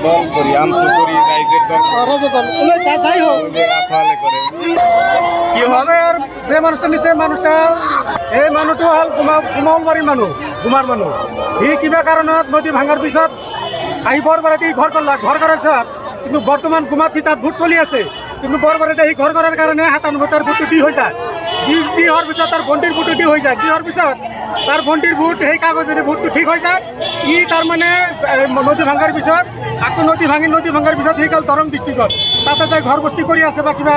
দল করি আমসু করি রাইজের দল যাই হোক আফালে করে কি হবে আর যে মানুষটা নিছে মানুষটা এই মানুহটো হল কুমালবাৰীৰ মানুহ গুমাৰ মানুহ সি কিবা কাৰণত নদী ভাঙাৰ পিছত আহি বৰবাৰীতে ঘৰ কৰলাক ঘৰ কৰাৰ পিছত কিন্তু বৰ্তমান গুমাত তাত ভোট চলি আছে কিন্তু বৰবাৰীতে সি ঘৰ কৰাৰ কাৰণে 97 তাৰ ভোটটো দি হৈ যায় দি হোৱাৰ পিছত তাৰ ভণ্টিৰ ভোটটো দি হৈ যায় দি হোৱাৰ পিছত তাৰ ভণ্টিৰ ভোট সেই কাগজেৰে ভোটটো ঠিক হৈ যায় ই তাৰমানে নদী ভাঙাৰ পিছত আকৌ নদী ভাঙাৰ পিছত সি গ'ল দৰং ডিষ্ট্ৰিক্টত তাতে যাই ঘৰ বস্তি কৰি আছে বা কিবা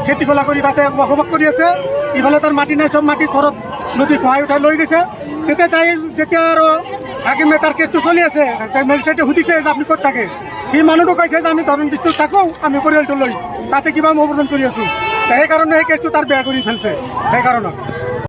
খেতি খোলা কৰি তাতে বসবাস কৰি আছে ইফালে তাৰ মাটি নাই চব মাটি ঘৰত নদী খহাই উঠাই লৈ গৈছে তেতিয়া তাই যেতিয়া আৰু হাকিমে তাৰ কেছটো চলি আছে তাই মেজিষ্ট্ৰেটে সুধিছে যে আপুনি ক'ত থাকে সি মানুহটো কৈছে যে আমি দৰং ডিষ্ট্ৰিক্টত থাকোঁ আমি পৰিয়ালটো লৈ তাতে কিবা মই অৱৰ্জন কৰি আছোঁ সেইকাৰণে সেই কেছটো তাৰ বেয়া কৰি ফেলছে সেইকাৰণত